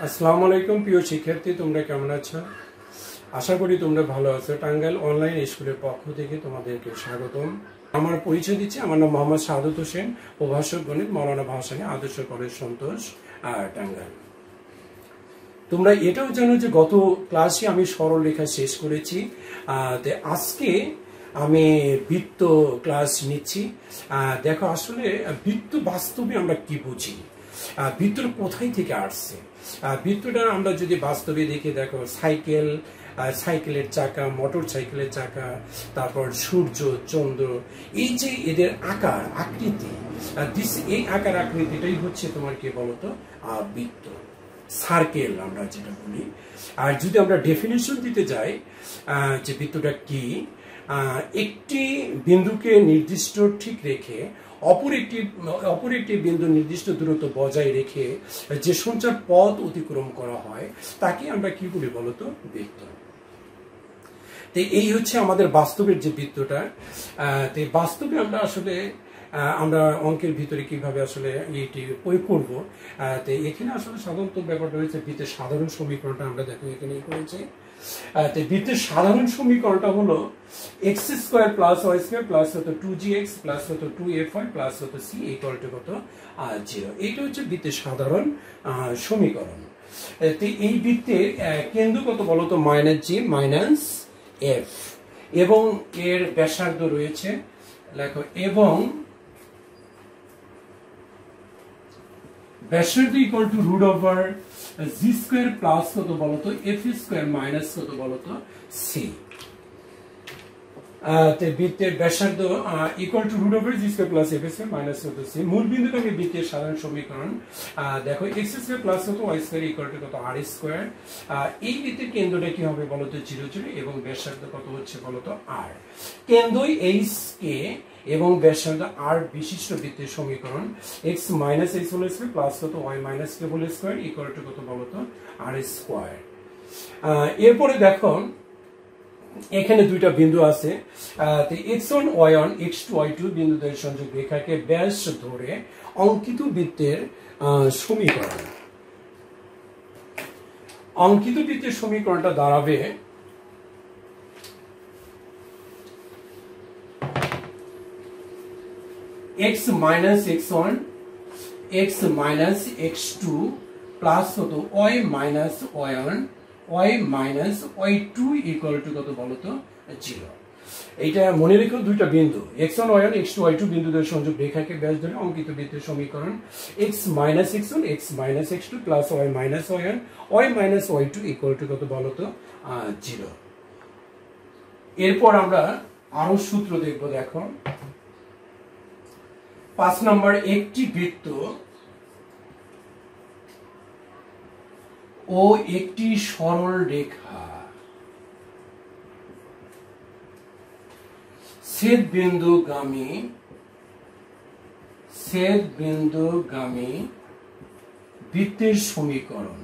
আসসালামু আলাইকুম প্রিয় শিক্ষার্থী, তোমরা কেমন আছো? আশা করি তোমরা ভালো আছো। টাঙ্গাইল অনলাইন স্কুলের পক্ষ থেকে তোমাদেরকে স্বাগতম। আমার পরিচয় দিচ্ছি, আমার নাম মোহাম্মদ সাদত হোসেন, প্রভাষক গণিত, মৌলানা ভাসানী আদর্শ কলেজ সন্তোষ টাঙ্গাইল। তোমরা এটাও জানো যে গত ক্লাসে আমি সরল রেখা শেষ করেছি। আজকে আমি বৃত্ত ক্লাস নিচ্ছি। দেখো, আসলে বৃত্ত বাস্তবে আমরা কি বুঝি, বৃত্তটা কোথায় থেকে আসছে। বৃত্তটা আমরা যদি বাস্তবে দেখে, দেখো সাইকেলের চাকা, মোটর সাইকেলের চাকা, তারপর সূর্য, চন্দ্র, এই যে এদের আকার আকৃতি, এই আকার আকৃতিটাই হচ্ছে তোমার কি বলতো বৃত্ত, সার্কেল আমরা যেটা বলি। আর যদি আমরা ডেফিনেশন দিতে যাই যে বৃত্তটা কি, একটি বিন্দুকে নির্দিষ্ট ঠিক রেখে অপর একটি বিন্দু নির্দিষ্ট দূরত্ব বজায় রেখে যে সঞ্চার পথ অতিক্রম করা হয় তাকে আমরা কি বলি বলতো, বৃত্ত। তো এই হচ্ছে আমাদের বাস্তবের যে বৃত্তটা। তো বাস্তবে আমরা অঙ্কের ভিতরে কিভাবে আসলে এটি প্রয়োগ করবো। তো এখানে আসলে সাধারণত ব্যাপারটা হয়েছে বৃত্তের সাধারণ সমীকরণটা আমরা দেখো এখানে করেছি। তো বৃত্তের সাধারণ সমীকরণটা হলো X square plus Y square plus হতো 2gx প্লাস হতো 2fy প্লাস হতো c ইকুয়াল টু কত 0। এইটা হচ্ছে বৃত্তের সাধারণ সমীকরণ। তো এই বৃত্তের কেন্দ্র কত বলতো, -g -f, এবং এর ব্যাসার্ধ রয়েছে লেখো, এবং ব্যাসার্ধ equal to √g square plus কত বলতো f স্কয়ার মাইনাস কত বলতো c। বৃত্তের ব্যাসার্ধ equal to √g square plus f square minus কত c। মূল বিন্দুটা আমি বৃত্তের সাধারণ সমীকরণ। দেখো x স্কয়ার প্লাস কত y স্কয়ার ইকুয়াল টু কত r স্কয়ার। এই বৃত্তের কেন্দ্রটা কি হবে বলতো 0 0, এবং ব্যাসার্ধ কত হচ্ছে বলতো r। কেন্দ্রই h কে এবং ব্যাসার্ধ r বিশিষ্ট বৃত্তের সমীকরণ x minus h whole square plus কত y minus k whole square equal to কত বলতো r স্কয়ার। এরপরে দেখো এখানে দুইটা বিন্দু আছে। x1 y1 x2 y2 বিন্দুদের সংযোগ রেখাকে ব্যাস ধরে অঙ্কিত বৃত্তের সমীকরণ। অঙ্কিত বৃত্তের সমীকরণটা দাঁড়াবে x minus x1 x minus x2 plus হতো y minus y1 y minus y2 equal to কত বলতো 0। এইটা মনে রেখো, দুইটা বিন্দু x1 y1 x2 y2 বিন্দুদের সংযোগ রেখাকে ব্যাস ধরে অঙ্কিত বৃত্তের সমীকরণ x minus x1 x minus x2 plus y minus y1 y minus y2 equal to কত বলতো 0। এরপর আমরা আরো সূত্র দেখব। দেখো 5 নম্বর, একটি বৃত্ত ও একটি সরল রেখা ছেদ বিন্দুগামী বৃত্তের সমীকরণ।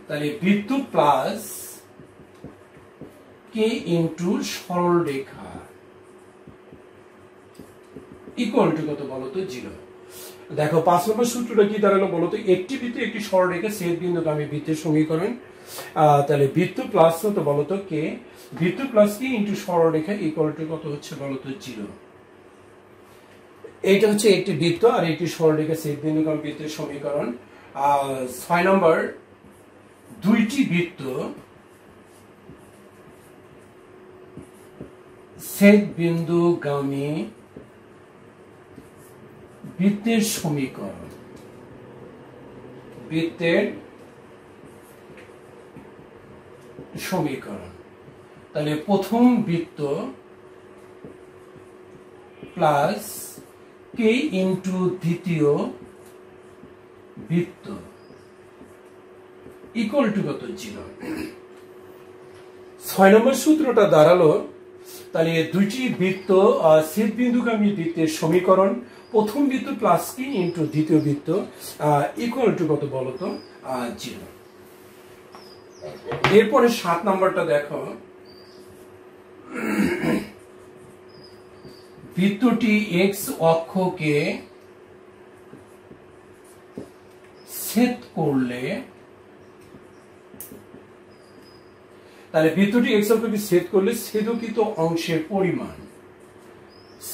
তাহলে বৃত্ত প্লাস কে ইন্টু সরল রেখা ইকুয়াল টু কত বলতো 0। দেখো 5 নম্বর সূত্রটা কি দাঁড়ালো বলতো, একটি বৃত্তে একটি সরল রেখা ছেদ বিন্দুগামী বৃত্তের সমীকরণ। তাহলে বৃত্ত প্লাস কত বলতো কে, বৃত্ত প্লাস কে ইন্টু সরল রেখা ইকুয়াল টু কত হচ্ছে বলতো 0। এইটা হচ্ছে একটি বৃত্ত আর একটি সরল রেখা ছেদ বিন্দুগামী বৃত্তের সমীকরণ। 6 নম্বর, দুইটি বৃত্ত ছেদ বিন্দুগামী বৃত্তের সমীকরণ। তাহলে প্রথম বৃত্ত প্লাস কে ইন্টু দ্বিতীয় বৃত্ত ইকুয়াল টু কত 0। 6 নম্বর সূত্রটা দাঁড়ালো, তাহলে দুইটি বৃত্ত ছেদ বিন্দুগামী বৃত্তের সমীকরণ, প্রথম বৃত্ত প্লাস কি ইন্টু দ্বিতীয় বৃত্ত ইকুয়াল টু কত বলতো 0। এরপরে 7 নম্বরটা দেখো, বৃত্তটি এক্স অক্ষকে ছেদ করলে, তাহলে বৃত্তটি এক্স অক্ষকে ছেদ করলে ছেদকিত অংশের পরিমাণ,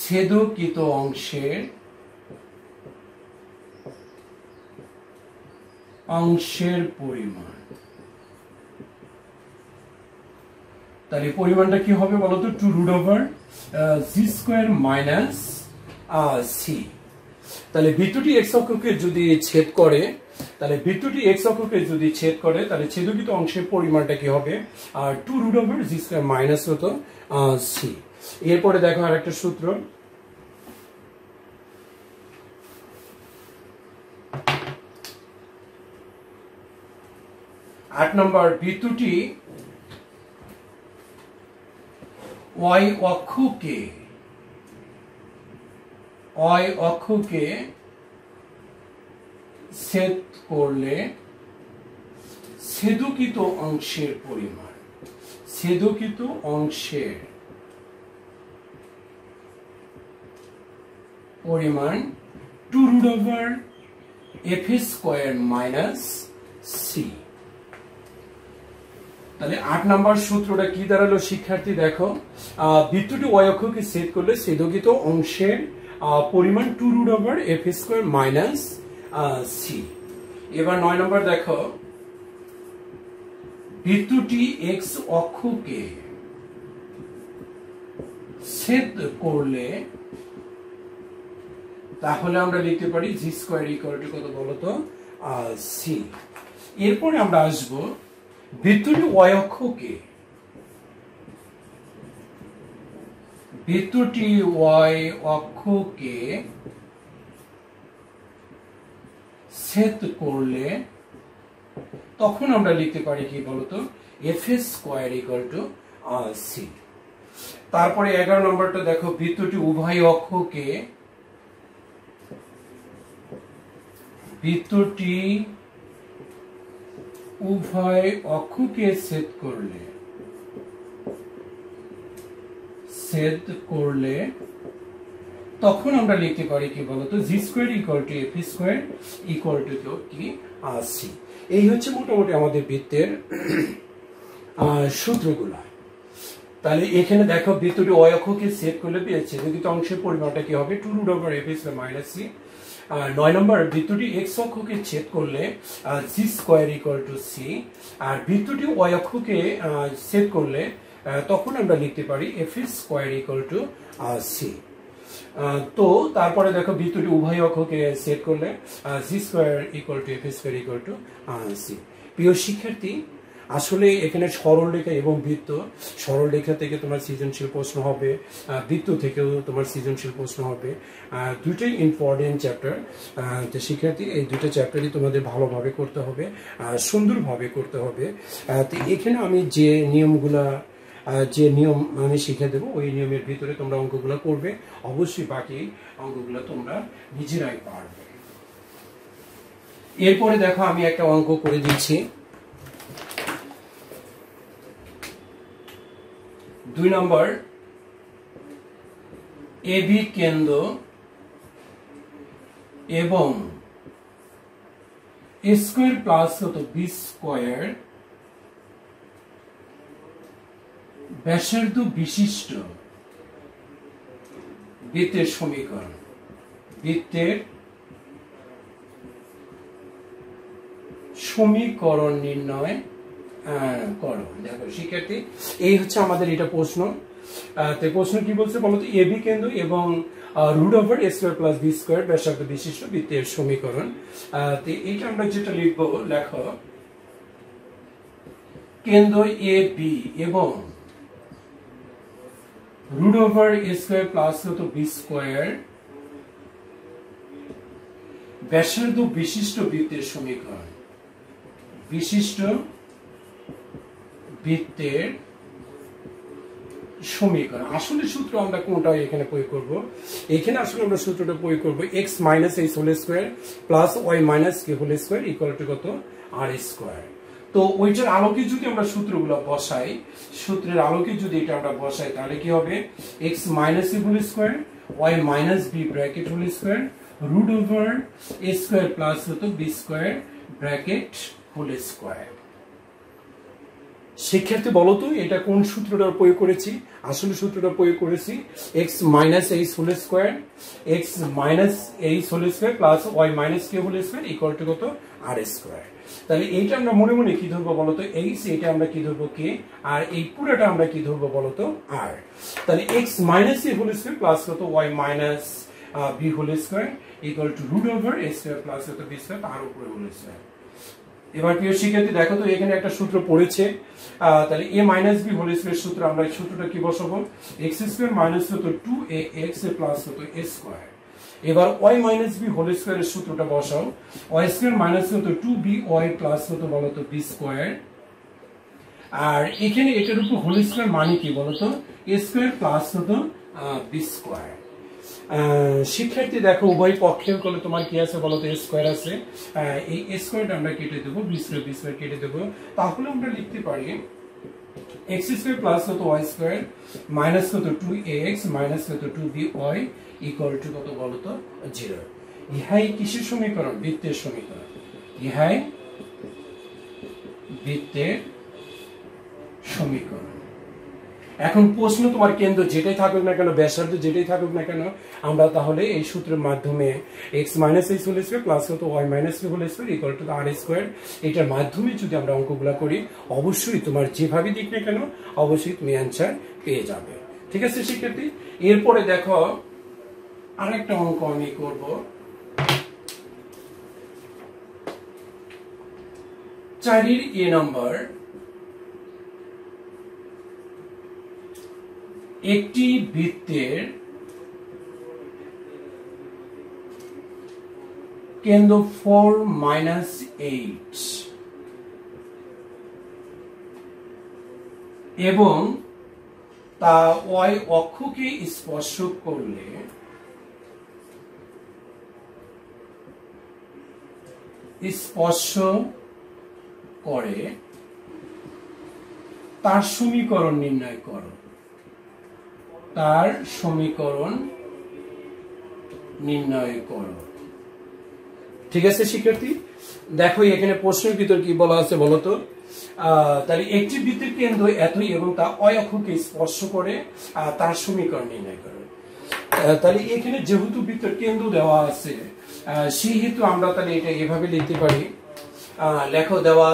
ছেদকিত অংশের পরিমাণ, তাহলে পরিমাণটা কি হবে বলতো, 2√g² মাইনাস সি। তাহলে বৃত্তটি এক্স অক্ষকে যদি ছেদ করে, তাহলে বৃত্তটি এক্স অক্ষকে যদি ছেদ করে, তাহলে ছেদকিত অংশের পরিমাণটা কি হবে, 2√g² মাইনাস হতো সি। এরপরে দেখো আরেকটা সূত্র, আট নম্বর, বৃত্তটি ওয়াই অক্ষকে ছেদ করলে ছেদকিত অংশের পরিমাণ, ছেদকিত অংশের পরিমাণ 2√f² মাইনাস সি। তাহলে 8 নম্বর সূত্রটা কি দাঁড়ালো শিক্ষার্থী, দেখো বৃত্তটি ওয়াই অক্ষকে ছেদ করলে ছেদকিত অংশের পরিমাণ 2√f² মাইনাস সি। এবার 9 নম্বর দেখো, বৃত্তটি এক্স অক্ষকে ছেদ করলে, তাহলে আমরা লিখতে পারি g² কত বলতো, সি। এরপরে আমরা আসবো বৃত্তটি ওয়াই অক্ষকে, বৃত্তটি ওয়াই অক্ষকে ছেদ করলে, তখন আমরা লিখতে পারি কি বলতো, f² সি। তারপরে 11 নম্বরটা দেখো, বৃত্তটি উভয় অক্ষকে, বৃত্তটি উভয় অক্ষকে ছেদ করলে তখন আমরা লিখতে পারি কি বলতো, g² f² কি সি। এই হচ্ছে মোটামুটি আমাদের বৃত্তের সূত্রগুলো। তাহলে এখানে দেখো বৃত্তটি ওয়াই অক্ষকে ছেদ করলে ছেদকিত অংশের পরিমাণটা কি হবে, 2√f² মাইনাস সি। 9 নম্বর, বৃত্তটি এক্স অক্ষকে ছেদ করলে g² সি। আর বৃত্তটি ওয়াই অক্ষকে ছেদ করলে তখন আমরা লিখতে পারি f² সি। তো তারপরে দেখো বৃত্তটি উভয় অক্ষকে ছেদ করলে g² f² সি। প্রিয় শিক্ষার্থী, আসলে এখানে সরলরেখা এবং বৃত্ত, সরলরেখা থেকে তোমার সৃজনশীল প্রশ্ন হবে, বৃত্ত থেকেও তোমার সৃজনশীল প্রশ্ন হবে। দুটোই ইম্পর্টেন্ট চ্যাপ্টার। তো শিক্ষার্থী, এই দুটো চ্যাপ্টারই তোমাদের ভালোভাবে করতে হবে, সুন্দরভাবে করতে হবে। তো এখানে আমি যে নিয়ম আমি শিখে দেবো, ওই নিয়মের ভিতরে তোমরা অঙ্কগুলো করবে। অবশ্যই বাকি অঙ্কগুলো তোমরা নিজেরাই পারবে। এরপরে দেখো আমি একটা অঙ্ক করে দিচ্ছি। 2 নম্বর, এবি কেন্দ্র এবং a² প্লাস হতো b² ব্যাসার্ধ বিশিষ্ট বৃত্তের সমীকরণ, বৃত্তের সমীকরণ নির্ণয় করো। দেখো শিক্ষার্থী, এই হচ্ছে আমাদের এটা প্রশ্ন। তো প্রশ্ন কি বলছে বলতো, এবি কেন্দ্র এবং √a² প্লাস b² ব্যাসার্ধ বিশিষ্ট বৃত্তের সমীকরণ। তো এইটা আমরা যেটা লিখবো, লেখো কেন্দ্র এ বি এবং √a² প্লাস হতো b² ব্যাসার্ধ বিশিষ্ট বৃত্তের সমীকরণ, বিশিষ্ট বৃত্তের সমীকরণ। আসলে সূত্র আমরা কোনটা এখানে প্রয়োগ করব, এখানে আসলে আমরা সূত্রটা প্রয়োগ করব x - h² plus y - k² কত, r²। তো ওইটার আলোকে যদি আমরা সূত্রগুলো বসাই, সূত্রের আলোকে যদি এটা আমরা বসাই, তাহলে কি হবে, x - h² Y minus B bracket whole square root over A square plus হতো B square bracket whole square. শিক্ষার্থী বলো তো এটা কোন সূত্রটা প্রয়োগ করেছি? আসলে সূত্রটা প্রয়োগ করেছি X minus H whole square X minus H whole square plus Y minus K whole square equal to কত আর স্কোয়ার। তাহলে এইটা আমরা মনে মনে কি ধরবো বলতো এইচ, এটা আমরা কি ধরবো কে, আর এই পুরোটা আমরা কি ধরবো বলতো আর। তাহলে X minus A whole square plus কত Y minus B whole square equal to root over A square plus কত বি স্কোয়ার তার উপরে হোল স্কোয়ার। এবার প্রিয় শিক্ষার্থী দেখো তো এখানে একটা সূত্র পড়েছে, তাহলে এ মাইনাস বি হোল স্কোয়ার সূত্র, আমরা এই সূত্রটা কি বসাবো এক্স স্কোয়ার মাইনাস হতো 2ax প্লাস হতো a স্কোয়ার। এবার y মাইনাস বি হোল স্কোয়ারের সূত্রটা বসাও, y স্কোয়ার মাইনাস হতো 2by প্লাস হতো বলতো b স্কোয়ার। আর এখানে এটার উপর হোল স্কোয়ার মানে কি বলতো a স্কোয়ার প্লাস হতো b স্কোয়ার। শিক্ষার্থী দেখো উভয় পক্ষের করলে তোমার কি আছে বলতো a স্কোয়ার আছে, এই a স্কোয়ারটা আমরা কেটে দেবো, b স্কোয়ার কেটে দেবো, তাহলে আমরা লিখতে পারি x স্কোয়ার প্লাস হতো y স্কোয়ার মাইনাস হতো 2ax মাইনাস হতো 2by ইকুয়াল টু কত বলতো 0। ইহাই কিসের সমীকরণ? বৃত্তের সমীকরণ। ইহাই বৃত্তের সমীকরণ। এখন প্রশ্ন তোমার কেন্দ্র যেটাই থাকুক না কেন, ব্যাসার্ধ যেটাই থাকুক না কেন, আমরা তাহলে এই সূত্রের মাধ্যমে x minus H whole square plus হতো y minus whole square equal to R square, এটার মাধ্যমে যদি আমরা অঙ্কগুলো করি অবশ্যই তোমার যেভাবে দিক না কেন অবশ্যই তুমি অ্যান্সার পেয়ে যাবে। ঠিক আছে শিক্ষার্থী, এরপরে দেখো আরেকটা অঙ্ক আমি করব। 4 এ নাম্বার, একটি বৃত্তের কেন্দ্র 4-8 এবং তা y অক্ষকে স্পর্শ করলে তার সমীকরণ নির্ণয় করো। তার সমীকরণ নির্ণয় করো। ঠিক আছে শিক্ষার্থী, দেখো এখানে প্রশ্নের ভিতর কি বলা আছে বলতো, তাহলে একটি বৃত্তের কেন্দ্র এতই এবং তা অয় অক্ষকে স্পর্শ করে তার সমীকরণ নির্ণয় করো। তাহলে এখানে যেহেতু বৃত্তের কেন্দ্র দেওয়া আছে সেহেতু আমরা তাহলে এটা এভাবে লিখতে পারি, লেখো দেওয়া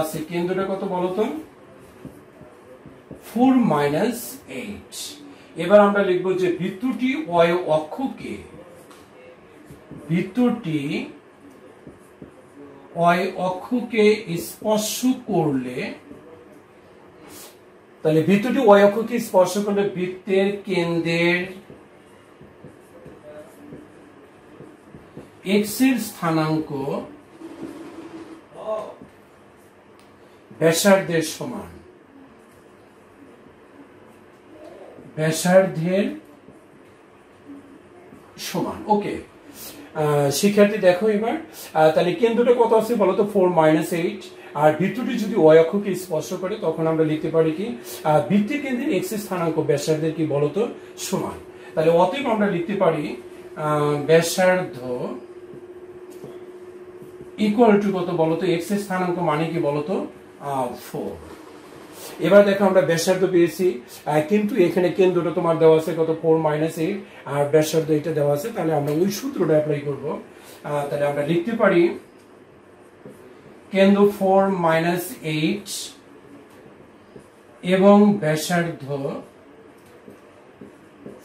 আছে কেন্দ্রটা কত বলতো 4-8। এবার আমরা লিখবো যে বৃত্তটি অয় অক্ষকে স্পর্শ করলে, তাহলে বৃত্তটি অয় অক্ষকে স্পর্শ করলে বৃত্তের কেন্দ্রের x এর স্থানাঙ্ক ব্যাসার্ধের সমান। ওকে শিক্ষার্থী দেখো এবার তাহলে কেন্দ্রটা কত আছে বলতো 4-8, আর বৃত্তটি যদি y অক্ষকে স্পর্শ করে তখন আমরা লিখতে পারি কি বৃত্তের কেন্দ্রের x এর স্থানাঙ্ক ব্যাসার্ধের কি বলতো সমান। তাহলে অতএব আমরা লিখতে পারি ব্যাসার্ধ ইকুয়াল টু কত বলতো x এর স্থানাঙ্ক মানে কি বলতো 4। এবার দেখো আমরা ব্যাসার্ধ পেয়েছি, কিন্তু এখানে কেন্দ্রটা তোমার দেওয়া আছে কত 4-8 আর ব্যাসার্ধ এটা দেওয়া আছে, তাহলে আমরা ওই সূত্রটা অ্যাপ্লাই করব। তাহলে আমরা লিখতে পারি কেন্দ্র 4-8 এবং ব্যাসার্ধ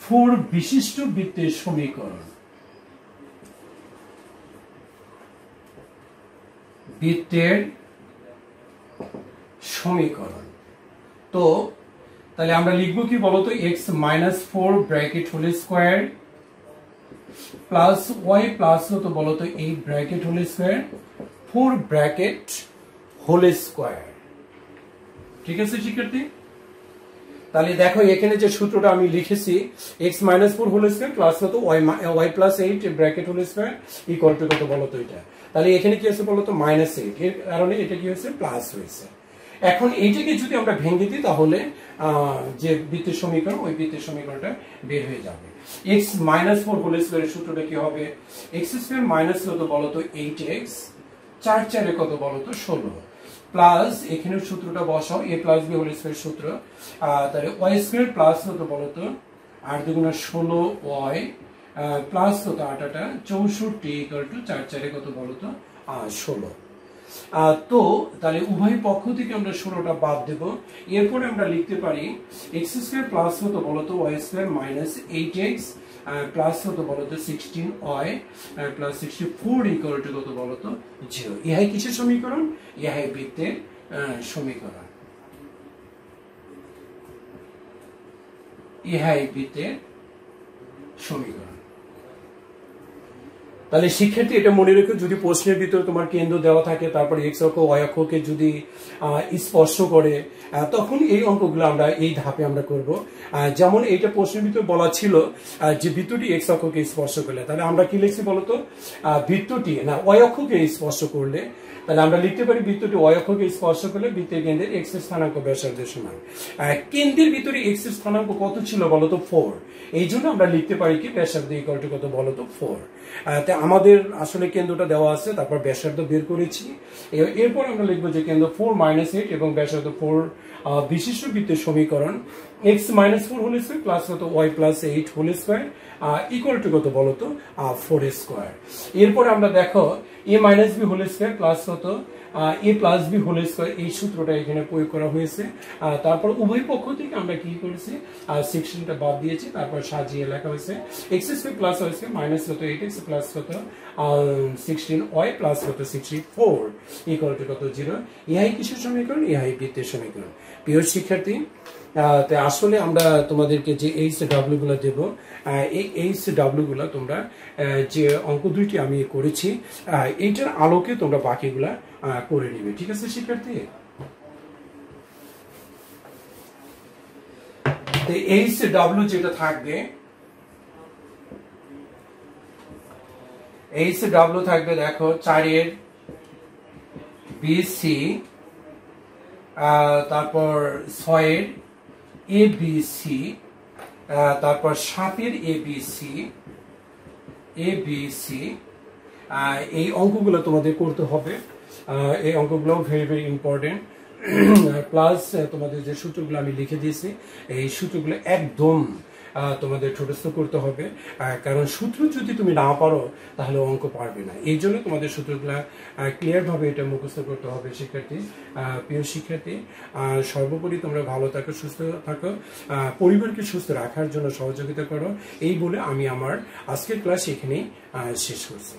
4 বিশিষ্ট বৃত্তের সমীকরণ। তো তাহলে আমরা লিখবো কি বলতো x-4 bracket whole square plus y plus হতো বলতো 8 bracket whole square 4 bracket whole square. ঠিক আছে শিক্ষার্থী, তাহলে দেখো এখানে যে সূত্রটা আমি লিখেছি x-4 হোল স্কোয়ার প্লাস হতো y plus 8 bracket whole square equal to কত বলতো এটা, তাহলে এখানে কি আছে বলতো -8, এর কারণে এটা কি হয়েছে প্লাস হয়েছে। এখন এইটাকে যদি আমরা ভেঙে দিই তাহলে যে বৃত্তের সমীকরণ ওই বৃত্তের সমীকরণটা বের হয়ে যাবে। x - 4 হোল স্কয়ারের সূত্রটা কি হবে? x স্কয়ার মাইনাস কত বলো তো 8x, 4 4 কত বলো তো 16, প্লাস এখানে সূত্রটা বসাও a + b হোল স্কয়ার সূত্র, তাহলে y স্কয়ার প্লাস কত বলো তো 8 দুগুণে 16y প্লাস কত 8 8 64 = 4 4 কত বলো তো 16। তো তাহলে উভয় পক্ষ থেকে আমরা 16টা বাদ দেব। এরপরে আমরা লিখতে পারি x স্কয়ার প্লাস কত বলো তো y square minus 8x plus কত বলো তো 16y প্লাস 64 = কত বলো তো 0। ইহাই কিসের সমীকরণ? ইহাই বৃত্তের সমীকরণ। ইহাই বৃত্তের সমীকরণ। তাহলে শিক্ষার্থী এটা মনে রেখো, যদি প্রশ্নের ভিতরে তোমার কেন্দ্র দেওয়া থাকে তারপরে x অক্ষ y অক্ষকে যদি স্পর্শ করে তখন এই অঙ্কগুলো আমরা এই ধাপে আমরা করব। যেমন এইটা প্রশ্নের ভিতরে বলা ছিল যে বৃত্তটি x অক্ষকে স্পর্শ করলে, তাহলে আমরা কি লিখছি বলতো? বৃত্তটি না y অক্ষকে স্পর্শ করলে, তাহলে আমরা লিখতে পারি বৃত্তটি y অক্ষকে স্পর্শ করলে বৃত্তের কেন্দ্রের x এর স্থানাঙ্ক ব্যাসার্ধের সমান। কেন্দ্রের ভিতরে x এর স্থানাঙ্ক কত ছিল বলতো? 4। এই জন্য আমরা লিখতে পারি কি ব্যাসার্ধ = কত বলতো 4। তাই আমাদের আসলে কেন্দ্রটা দেওয়া আছে, তারপর ব্যাসার্ধ বের করেছি। এরপর আমরা লিখবো যে কেন্দ্র 4 - 8 এবং ব্যাসার্ধ 4 বিশিষ্ট বৃত্তের সমীকরণ x - 4 হোল স্কয়ার প্লাস কত y + 8 হোল স্কয়ার = কত বলতো 4 স্কয়ার। এরপর আমরা দেখো a - b whole square plus কত a + b হোল স্কয়ার, এই সূত্রটা এখানে প্রয়োগ করা হয়েছে। তারপর উভয় পক্ষ থেকে আমরা কি করেছি 16টা বাদ দিয়েছি, তারপর সাজিয়ে লেখা হয়েছে x square plus y square minus কত 8x প্লাস কত 16y প্লাস কত 64 = কত 0। ইহাই কিসের সমীকরণ? ইহাই বৃত্তের সমীকরণ। প্রিয় শিক্ষার্থী, তাই আসলে আমরা তোমাদেরকে যে HW গুলো দেব, এই HW গুলো তোমরা যে অঙ্ক দুইটি আমি করেছি এইটার আলোকে তোমরা বাকিগুলা করে নিবে। ঠিক আছে শিক্ষার্থী? তো HW যেটা থাকবে, HW থাকবে দেখো 4 এর BC, তারপর 6 এর ABC, তারপর 7 এর ABC, এই অঙ্কগুলো তোমাদের করতে হবে। এই অঙ্কগুলো ভেরি ভেরি ইম্পর্টেন্ট। প্লাস তোমাদের যে সূত্রগুলো আমি লিখে দিয়েছি এই সূত্রগুলো একদম তোমাদের ঠোঁটস্থ করতে হবে, কারণ সূত্র যদি তুমি না পারো তাহলে অঙ্ক পারবে না। এই জন্য তোমাদের সূত্রগুলো ক্লিয়ার ভাবে এটা মুখস্থ করতে হবে শিক্ষার্থী। প্রিয় শিক্ষার্থী, সর্বোপরি তোমরা ভালো থাকো, সুস্থ থাকো, পরিবারকে সুস্থ রাখার জন্য সহযোগিতা করো। এই বলে আমি আমার আজকের ক্লাস এখানেই শেষ করছি।